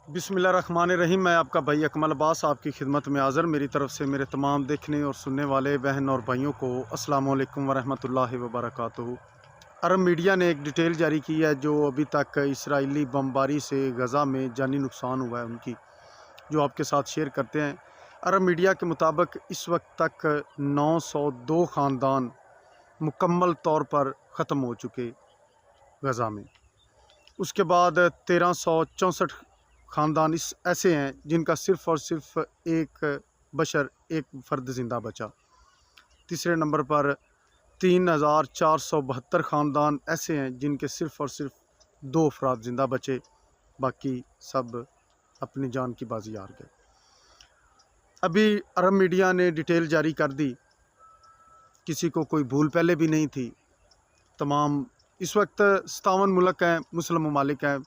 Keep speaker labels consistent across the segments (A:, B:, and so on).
A: बिस्मिल्लाहिर्रहमानिर्रहीम। मैं आपका भाई अकमल अब्बास आपकी खिदमत में हाज़िर। मेरी तरफ से मेरे तमाम देखने और सुनने वाले बहन और भाइयों को अस्सलाम वालेकुम वरहमतुल्लाहि वबरकातुहू। अरब मीडिया ने एक डिटेल जारी की है जो अभी तक इसराइली बमबारी से गज़ा में जानी नुकसान हुआ है उनकी, जो आपके साथ शेयर करते हैं। अरब मीडिया के मुताबिक इस वक्त तक 902 ख़ानदान मुकम्मल तौर पर ख़त्म हो चुके गज़ा में। उसके बाद 1364 ख़ानदान ऐसे हैं जिनका सिर्फ़ और सिर्फ एक फ़र्द ज़िंदा बचा। तीसरे नंबर पर 3472 ख़ानदान ऐसे हैं जिनके सिर्फ़ और सिर्फ 2 अफराद ज़िंदा बचे, बाकी सब अपनी जान की बाजी हार गए। अभी अरब मीडिया ने डिटेल जारी कर दी, किसी को कोई भूल पहले भी नहीं थी। तमाम इस वक्त 57 मुल्क हैं, मुस्लिम ममालिक हैं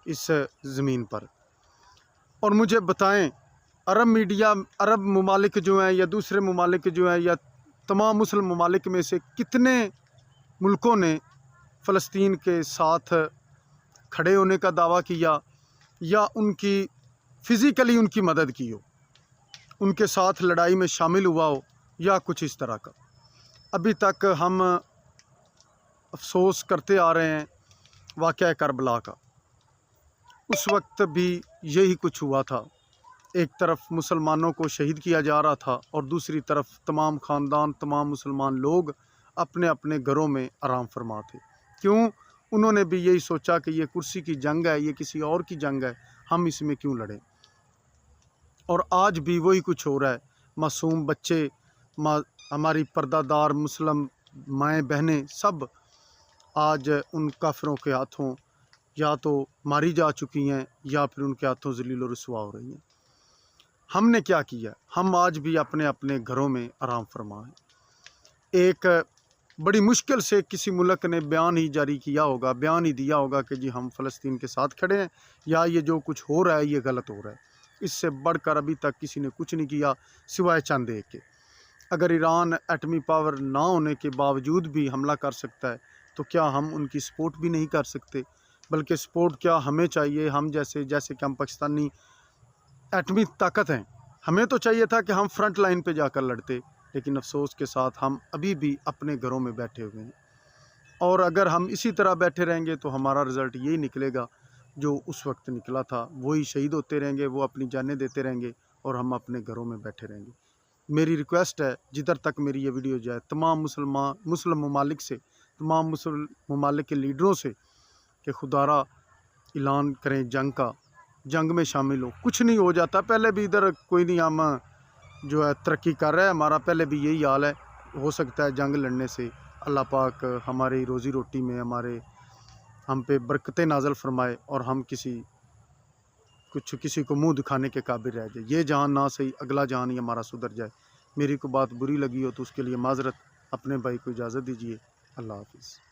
A: इस ज़मीन पर। और मुझे बताएं, अरब मीडिया, अरब ममालिक जो हैं या दूसरे ममालिक जो हैं या तमाम मुस्लिम ममालिक में से कितने मुल्कों ने फ़लस्तीन के साथ खड़े होने का दावा किया या उनकी फ़िज़िकली उनकी मदद की हो, उनके साथ लड़ाई में शामिल हुआ हो या कुछ इस तरह का। अभी तक हम अफसोस करते आ रहे हैं वाक़या करबला का। उस वक्त भी यही कुछ हुआ था। एक तरफ मुसलमानों को शहीद किया जा रहा था और दूसरी तरफ तमाम ख़ानदान, तमाम मुसलमान लोग अपने अपने घरों में आराम फरमा थे। क्यों? उन्होंने भी यही सोचा कि ये कुर्सी की जंग है, ये किसी और की जंग है, हम इसमें क्यों लड़ें। और आज भी वही कुछ हो रहा है। मासूम बच्चे, हमारी पर्दादार मुस्लिम माएँ बहनें सब आज उन काफिरों के हाथों या तो मारी जा चुकी हैं या फिर उनके हाथों ज़लील और रुसवा हो रही हैं। हमने क्या किया? हम आज भी अपने अपने घरों में आराम फरमा हैं। एक बड़ी मुश्किल से किसी मुल्क ने बयान ही जारी किया होगा, बयान ही दिया होगा कि जी हम फ़लस्तीन के साथ खड़े हैं या ये जो कुछ हो रहा है ये गलत हो रहा है। इससे बढ़कर अभी तक किसी ने कुछ नहीं किया सिवाय चंद एक के। अगर ईरान एटमी पावर ना होने के बावजूद भी हमला कर सकता है तो क्या हम उनकी सपोर्ट भी नहीं कर सकते? बल्कि सपोर्ट क्या हमें चाहिए, हम जैसे कि हम पाकिस्तानी एटमी ताकत हैं, हमें तो चाहिए था कि हम फ्रंट लाइन पे जाकर लड़ते, लेकिन अफसोस के साथ हम अभी भी अपने घरों में बैठे हुए हैं। और अगर हम इसी तरह बैठे रहेंगे तो हमारा रिज़ल्ट यही निकलेगा जो उस वक्त निकला था। वही शहीद होते रहेंगे, वो अपनी जानें देते रहेंगे और हम अपने घरों में बैठे रहेंगे। मेरी रिक्वेस्ट है, जिधर तक मेरी ये वीडियो जाए, तमाम मुस्लिम ममालिक से, तमाम मुस्लिम ममालिक के लीडरों से कि खुदारा ऐलान करें जंग का, जंग में शामिल हो। कुछ नहीं हो जाता, पहले भी इधर कोई नहीं, हम जो है तरक्की कर रहा है, हमारा पहले भी यही हाल है। हो सकता है जंग लड़ने से अल्लाह पाक हमारी रोज़ी रोटी में हम पे बरकतें नाज़िल फरमाए और हम किसी को मुंह दिखाने के काबिल रह जाए। ये जहान ना सही, अगला जहान ही हमारा सुधर जाए। मेरी को बात बुरी लगी हो तो उसके लिए माज़रत। अपने भाई को इजाज़त दीजिए। अल्लाह हाफ़िज़।